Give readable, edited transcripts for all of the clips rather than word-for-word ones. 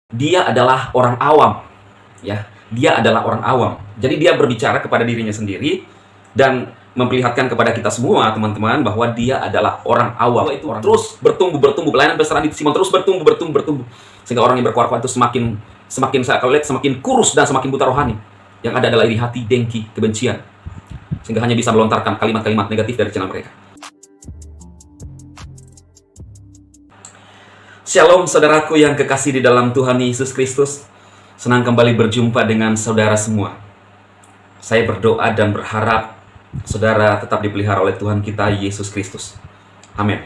Dia adalah orang awam, ya. Dia adalah orang awam. Jadi dia berbicara kepada dirinya sendiri dan memperlihatkan kepada kita semua, teman-teman, bahwa dia adalah orang awam. Itu orang terus bertumbuh. Pelayanan besar Andi Simon terus bertumbuh. Sehingga orang yang berkuar-kuar itu semakin saya lihat semakin kurus dan semakin buta rohani. Yang ada adalah iri hati, dengki, kebencian. Sehingga hanya bisa melontarkan kalimat-kalimat negatif dari channel mereka. Shalom saudaraku yang kekasih di dalam Tuhan Yesus Kristus. Senang kembali berjumpa dengan saudara semua. Saya berdoa dan berharap saudara tetap dipelihara oleh Tuhan kita Yesus Kristus. Amin.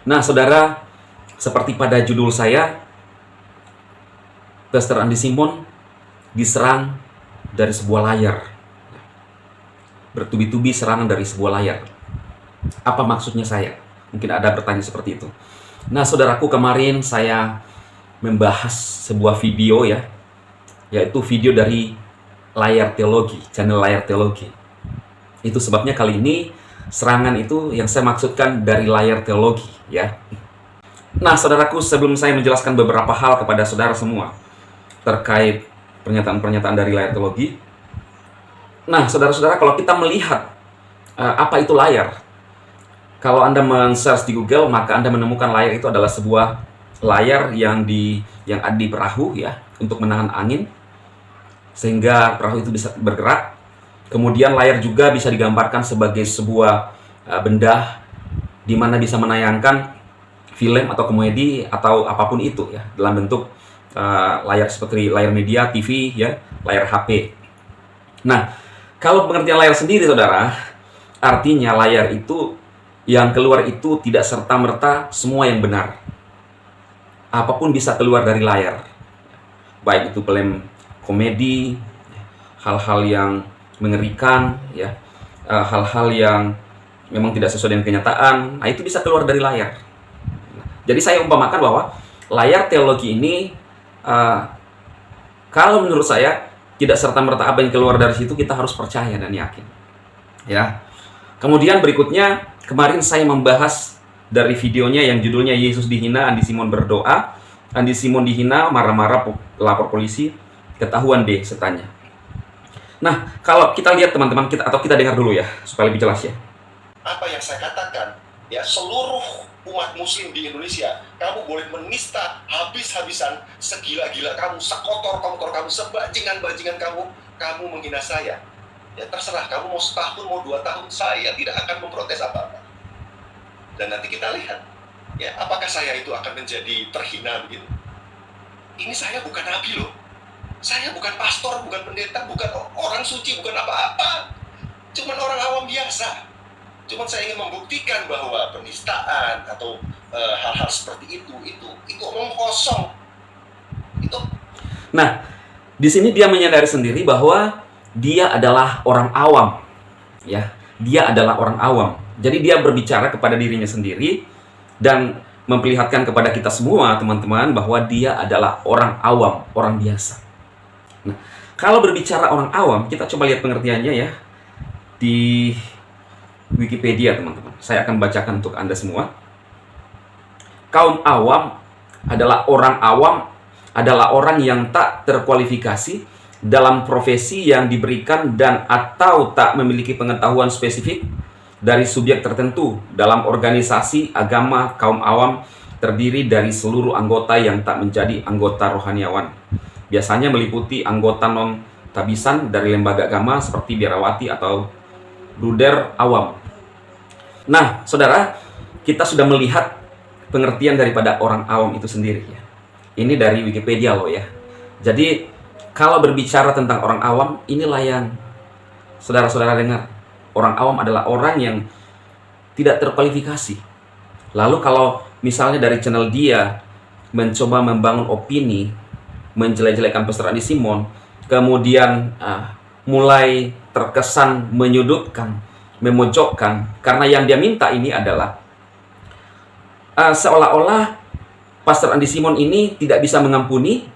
Nah saudara, seperti pada judul saya, Pastor Andi Simon diserang dari sebuah layar. Bertubi-tubi serangan dari sebuah layar. Apa maksudnya saya? Mungkin ada bertanya seperti itu. Nah, saudaraku, kemarin saya membahas sebuah video ya, yaitu video dari Layar Teologi, channel Layar Teologi. Itu sebabnya kali ini serangan itu yang saya maksudkan dari Layar Teologi ya. Nah, saudaraku, sebelum saya menjelaskan beberapa hal kepada saudara semua terkait pernyataan-pernyataan dari Layar Teologi. Nah, saudara-saudara, kalau kita melihat apa itu layar, kalau Anda men-search di Google, maka Anda menemukan layar itu adalah sebuah layar yang ada di perahu ya, untuk menahan angin sehingga perahu itu bisa bergerak. Kemudian layar juga bisa digambarkan sebagai sebuah benda di mana bisa menayangkan film atau komedi atau apapun itu ya, dalam bentuk layar seperti layar media, TV ya, layar HP. Nah, kalau pengertian layar sendiri saudara, artinya layar itu yang keluar itu tidak serta-merta semua yang benar. Apapun bisa keluar dari layar. Baik itu film komedi, hal-hal yang mengerikan, ya, hal-hal yang memang tidak sesuai dengan kenyataan, nah itu bisa keluar dari layar. Jadi saya umpamakan bahwa layar teologi ini, kalau menurut saya, tidak serta-merta apa yang keluar dari situ kita harus percaya dan yakin. Ya. Kemudian berikutnya, kemarin saya membahas dari videonya yang judulnya Yesus dihina, Andi Simon berdoa. Andi Simon dihina, marah-marah, lapor polisi, ketahuan deh setannya. Nah, kalau kita lihat teman-teman, kita dengar dulu ya, supaya lebih jelas ya. Apa yang saya katakan, ya seluruh umat muslim di Indonesia, kamu boleh menista habis-habisan, segila-gila kamu, sekotor-kotor kamu, sebajingan-bajingan kamu menghina saya. Ya terserah, kamu mau setahun, mau 2 tahun, saya tidak akan memprotes apa-apa. Dan nanti kita lihat, ya apakah saya itu akan menjadi terhina begitu. Ini saya bukan nabi loh. Saya bukan pastor, bukan pendeta, bukan orang suci, bukan apa-apa. Cuman orang awam biasa. Cuman saya ingin membuktikan bahwa penistaan atau hal-hal seperti itu omong kosong. Itu. Nah, di sini dia menyadari sendiri bahwa dia adalah orang awam, ya. Dia adalah orang awam. Jadi dia berbicara kepada dirinya sendiri dan memperlihatkan kepada kita semua, teman-teman, bahwa dia adalah orang awam, orang biasa. Nah, kalau berbicara orang awam, kita coba lihat pengertiannya ya di Wikipedia, teman-teman. Saya akan bacakan untuk Anda semua. Kaum awam adalah orang yang tak terkualifikasi dalam profesi yang diberikan dan atau tak memiliki pengetahuan spesifik dari subjek tertentu dalam organisasi agama. Kaum awam terdiri dari seluruh anggota yang tak menjadi anggota rohaniawan. Biasanya meliputi anggota non-tabisan dari lembaga agama seperti biarawati atau bruder awam. Nah, saudara, kita sudah melihat pengertian daripada orang awam itu sendiri ya. Ini dari Wikipedia loh ya. Jadi kalau berbicara tentang orang awam, inilah yang saudara-saudara dengar. Orang awam adalah orang yang tidak terkualifikasi. Lalu kalau misalnya dari channel dia mencoba membangun opini, menjelek-jelekan Pastor Andi Simon, kemudian mulai terkesan menyudutkan, memojokkan, karena yang dia minta ini adalah seolah-olah Pastor Andi Simon ini tidak bisa mengampuni.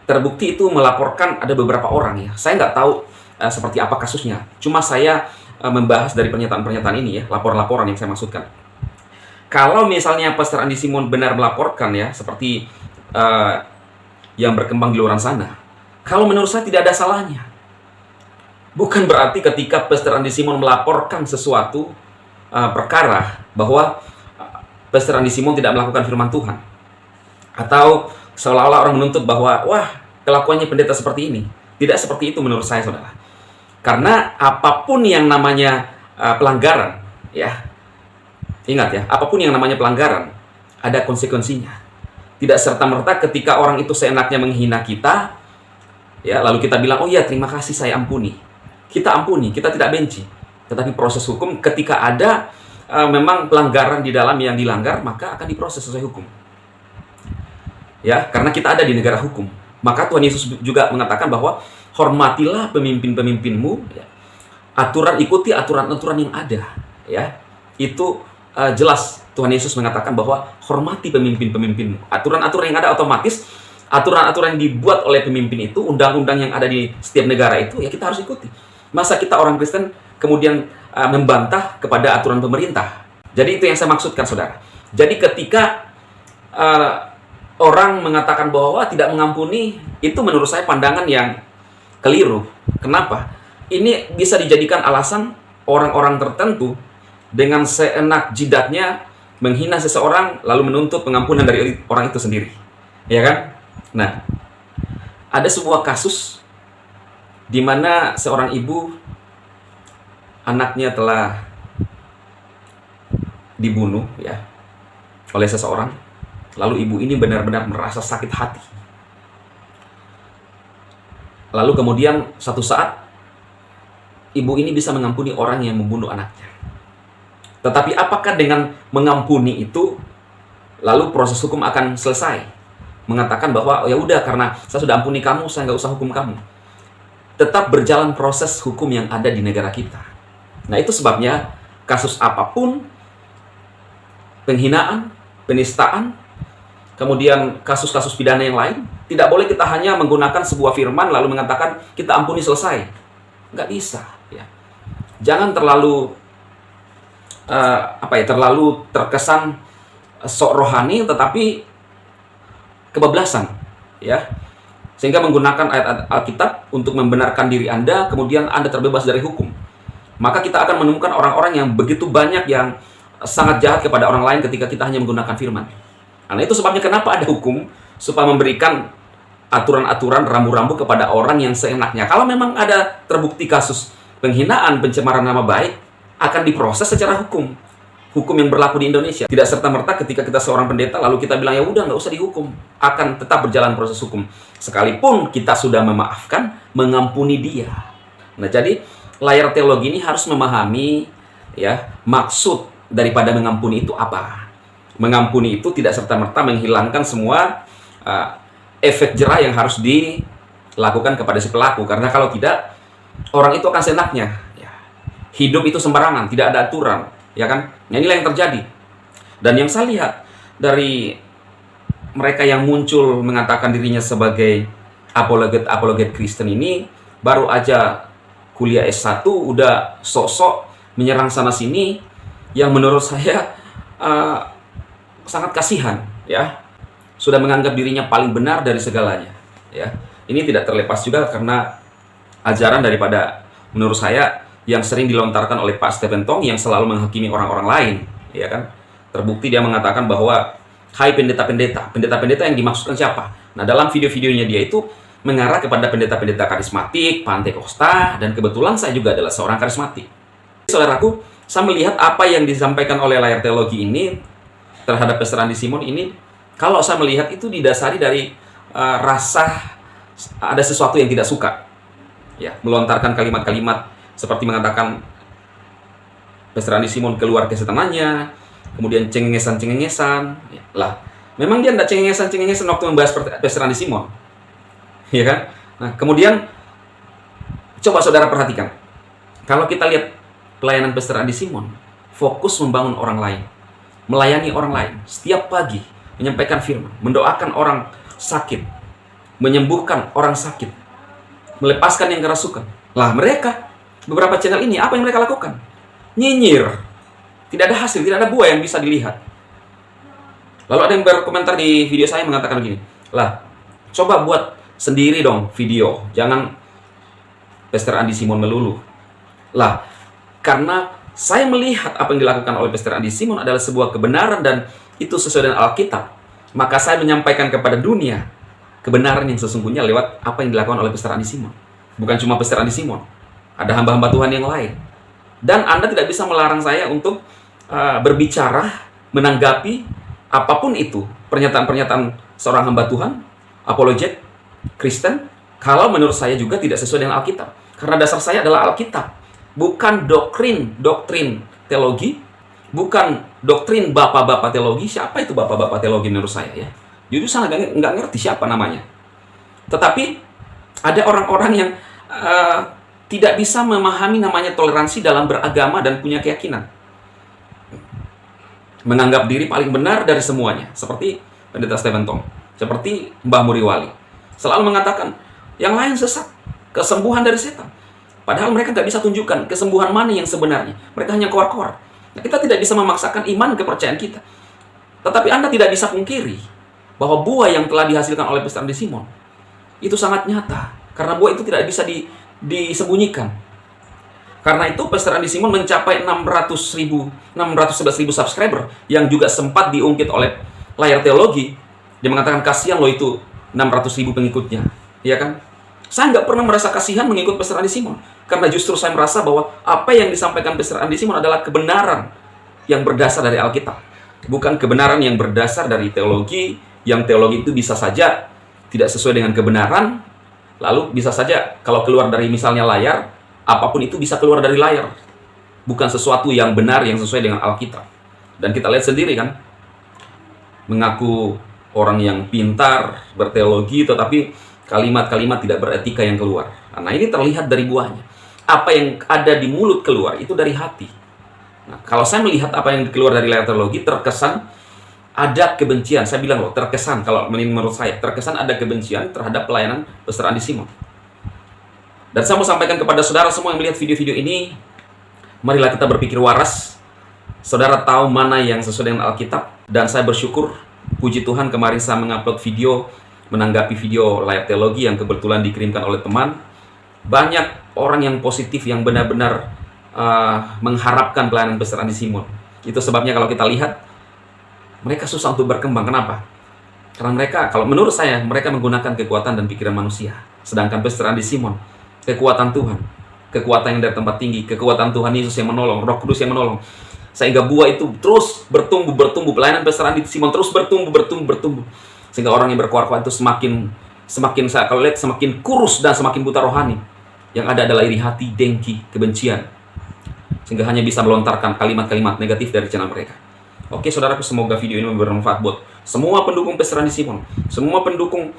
Terbukti itu melaporkan ada beberapa orang ya. Saya nggak tahu seperti apa kasusnya. Cuma saya membahas dari pernyataan-pernyataan ini ya, laporan-laporan yang saya maksudkan. Kalau misalnya Pastor Andi Simon benar melaporkan ya, seperti yang berkembang di luar sana. Kalau menurut saya tidak ada salahnya. Bukan berarti ketika Pastor Andy Simon melaporkan sesuatu perkara bahwa Pastor Andy Simon tidak melakukan firman Tuhan, atau seolah-olah orang menuntut bahwa wah, kelakuannya pendeta seperti ini. Tidak seperti itu menurut saya, saudara. Karena apapun yang namanya pelanggaran, ya, ingat ya, apapun yang namanya pelanggaran ada konsekuensinya. Tidak serta-merta ketika orang itu seenaknya menghina kita, ya, lalu kita bilang, oh ya, terima kasih, saya ampuni. Kita ampuni, kita tidak benci. Tetapi proses hukum ketika ada memang pelanggaran di dalam yang dilanggar, maka akan diproses sesuai hukum. Ya, karena kita ada di negara hukum. Maka Tuhan Yesus juga mengatakan bahwa hormatilah pemimpin-pemimpinmu, ya. Ikuti aturan-aturan yang ada, ya. Itu jelas Tuhan Yesus mengatakan bahwa hormati pemimpin-pemimpinmu. Aturan-aturan yang ada otomatis, aturan-aturan yang dibuat oleh pemimpin itu, undang-undang yang ada di setiap negara itu, ya kita harus ikuti. Masa kita orang Kristen kemudian membantah kepada aturan pemerintah? Jadi itu yang saya maksudkan, saudara. Jadi ketika orang mengatakan bahwa tidak mengampuni, itu menurut saya pandangan yang keliru. Kenapa? Ini bisa dijadikan alasan orang-orang tertentu dengan seenak jidatnya menghina seseorang lalu menuntut pengampunan dari orang itu sendiri. Ya kan? Nah, ada sebuah kasus di mana seorang ibu, anaknya telah dibunuh, ya, oleh seseorang. Lalu ibu ini benar-benar merasa sakit hati. Lalu kemudian satu saat ibu ini bisa mengampuni orang yang membunuh anaknya. Tetapi apakah dengan mengampuni itu lalu proses hukum akan selesai? Mengatakan bahwa ya udah, karena saya sudah ampuni kamu, saya nggak usah hukum kamu. Tetap berjalan proses hukum yang ada di negara kita. Nah, itu sebabnya kasus apapun, penghinaan, penistaan, kemudian kasus-kasus pidana yang lain, tidak boleh kita hanya menggunakan sebuah firman lalu mengatakan kita ampuni selesai. Nggak bisa, ya. Jangan terlalu terlalu terkesan sok rohani tetapi kebablasan, ya. Sehingga menggunakan ayat Alkitab untuk membenarkan diri Anda, kemudian Anda terbebas dari hukum. Maka kita akan menemukan orang-orang yang begitu banyak yang sangat jahat kepada orang lain ketika kita hanya menggunakan firman. Nah, itu sebabnya kenapa ada hukum, supaya memberikan aturan-aturan rambu-rambu kepada orang yang seenaknya. Kalau memang ada terbukti kasus penghinaan, pencemaran nama baik, akan diproses secara hukum. Hukum yang berlaku di Indonesia. Tidak serta-merta ketika kita seorang pendeta lalu kita bilang ya udah nggak usah dihukum. Akan tetap berjalan proses hukum. Sekalipun kita sudah memaafkan, mengampuni dia. Nah, jadi layar teologi ini harus memahami, ya, maksud daripada mengampuni itu apa. Mengampuni itu tidak serta-merta menghilangkan semua efek jerah yang harus dilakukan kepada si pelaku. Karena kalau tidak, orang itu akan seenaknya. Ya. Hidup itu sembarangan, tidak ada aturan. Ya kan? Nah, inilah yang terjadi. Dan yang saya lihat dari mereka yang muncul mengatakan dirinya sebagai apologet Kristen ini, baru aja kuliah S1 udah sok-sok menyerang sana sini, yang menurut saya sangat kasihan, ya. Sudah menganggap dirinya paling benar dari segalanya, ya. Ini tidak terlepas juga karena ajaran daripada, menurut saya, yang sering dilontarkan oleh Pak Stephen Tong yang selalu menghakimi orang-orang lain, ya kan? Terbukti dia mengatakan bahwa hai pendeta-pendeta, pendeta-pendeta yang dimaksudkan siapa? Nah, dalam video-videonya dia itu mengarah kepada pendeta-pendeta karismatik, Pantekosta, dan kebetulan saya juga adalah seorang karismatik. Saudaraku, saya melihat apa yang disampaikan oleh layar teologi ini terhadap Pastor Andy Simon ini, kalau saya melihat itu didasari dari rasa ada sesuatu yang tidak suka, ya, melontarkan kalimat-kalimat seperti mengatakan Pastor Andy Simon keluar kesetanannya, kemudian cengengesan-cengengesan. Ya, lah, memang dia tidak cengengesan-cengengesan waktu membahas Pastor Andy Simon, ya kan? Nah, kemudian coba saudara perhatikan, kalau kita lihat pelayanan Pastor Andy Simon, fokus membangun orang lain, melayani orang lain, setiap pagi menyampaikan firman, mendoakan orang sakit, menyembuhkan orang sakit, melepaskan yang kerasukan. Lah, mereka beberapa channel ini, apa yang mereka lakukan? Nyinyir. Tidak ada hasil, tidak ada buah yang bisa dilihat. Lalu ada yang berkomentar di video saya mengatakan begini, lah, Coba buat sendiri dong video, jangan Pastor Andi Simon melulu. Lah, karena saya melihat apa yang dilakukan oleh Pastor Andi Simon adalah sebuah kebenaran dan itu sesuai dengan Alkitab, maka saya menyampaikan kepada dunia kebenaran yang sesungguhnya lewat apa yang dilakukan oleh Pastor Andi Simon. Bukan cuma Pastor Andi Simon, ada hamba-hamba Tuhan yang lain. Dan Anda tidak bisa melarang saya untuk berbicara, menanggapi apapun itu, pernyataan-pernyataan seorang hamba Tuhan, apologet, Kristen, kalau menurut saya juga tidak sesuai dengan Alkitab. Karena dasar saya adalah Alkitab, bukan doktrin teologi, bukan doktrin bapak-bapak teologi. Siapa itu bapak-bapak teologi menurut saya ya? Jujur saya nggak ngerti siapa namanya. Tetapi ada orang-orang yang tidak bisa memahami namanya toleransi dalam beragama dan punya keyakinan. Menganggap diri paling benar dari semuanya. Seperti Pendeta Stephen Tong. Seperti Mbah Muriwali. Selalu mengatakan, yang lain sesat. Kesembuhan dari setan. Padahal mereka nggak bisa tunjukkan kesembuhan mana yang sebenarnya. Mereka hanya koar-koar. Nah, kita tidak bisa memaksakan iman kepercayaan kita. Tetapi Anda tidak bisa pungkiri bahwa buah yang telah dihasilkan oleh Pastor Andi Simon itu sangat nyata. Karena buah itu tidak bisa disembunyikan. Karena itu Pastor Andi Simon mencapai 611.000 subscriber yang juga sempat diungkit oleh Layar Teologi. Dia mengatakan kasihan loh itu 600.000 pengikutnya, ya kan? Saya nggak pernah merasa kasihan mengikut Pastor Andi Simon karena justru saya merasa bahwa apa yang disampaikan Pastor Andi Simon adalah kebenaran yang berdasar dari Alkitab, bukan kebenaran yang berdasar dari teologi. Yang teologi itu bisa saja tidak sesuai dengan kebenaran. Lalu bisa saja kalau keluar dari misalnya layar, apapun itu bisa keluar dari layar. Bukan sesuatu yang benar yang sesuai dengan Alkitab. Dan kita lihat sendiri kan, mengaku orang yang pintar, berteologi, tetapi kalimat-kalimat tidak beretika yang keluar. Nah ini terlihat dari buahnya. Apa yang ada di mulut keluar, itu dari hati. Nah, kalau saya melihat apa yang keluar dari layar teologi, terkesan ada kebencian. Saya bilang loh, terkesan, kalau menurut saya, terkesan ada kebencian terhadap pelayanan Pastor Andi Simon. Dan saya mau sampaikan kepada saudara semua yang melihat video-video ini, marilah kita berpikir waras. Saudara tahu mana yang sesuai dengan Alkitab. Dan saya bersyukur, puji Tuhan, kemarin saya mengupload video, menanggapi video layar teologi yang kebetulan dikirimkan oleh teman. Banyak orang yang positif, yang benar-benar mengharapkan pelayanan Pastor Andi Simon. Itu sebabnya kalau kita lihat, mereka susah untuk berkembang. Kenapa? Karena mereka, kalau menurut saya, mereka menggunakan kekuatan dan pikiran manusia. Sedangkan Pastor Andi Simon, kekuatan Tuhan, kekuatan yang dari tempat tinggi, kekuatan Tuhan Yesus yang menolong, Roh Kudus yang menolong. Sehingga buah itu terus bertumbuh. Pelayanan Pastor Andi Simon terus bertumbuh. Sehingga orang yang berkuar-kuar itu semakin saya kalau lihat semakin kurus dan semakin buta rohani. Yang ada adalah iri hati, dengki, kebencian. Sehingga hanya bisa melontarkan kalimat-kalimat negatif dari channel mereka. Oke saudaraku, semoga video ini bermanfaat buat semua pendukung Pastor Andi Simon, semua pendukung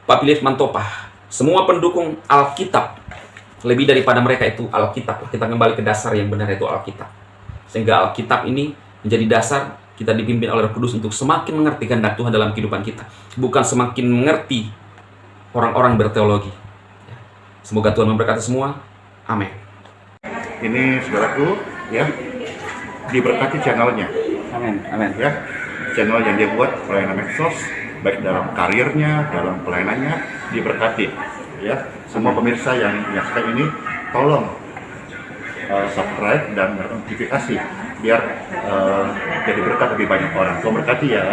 Pak Philip Mantopah, semua pendukung Alkitab. Lebih daripada mereka itu Alkitab. Kita kembali ke dasar yang benar, yaitu Alkitab. Sehingga Alkitab ini menjadi dasar kita dipimpin oleh Roh Kudus untuk semakin mengerti kehendak Tuhan dalam kehidupan kita, bukan semakin mengerti orang-orang berteologi. Semoga Tuhan memberkati semua. Amin. Ini saudaraku, ya, diberkati channelnya. Amin. Amin. Ya, channel yang dia buat pelayanan medsos, baik dalam karirnya, dalam pelayanannya, diberkati. Ya, semua pemirsa yang menyaksikan ini, tolong subscribe dan notifikasi biar jadi berkat lebih banyak orang. Tuhan berkati ya.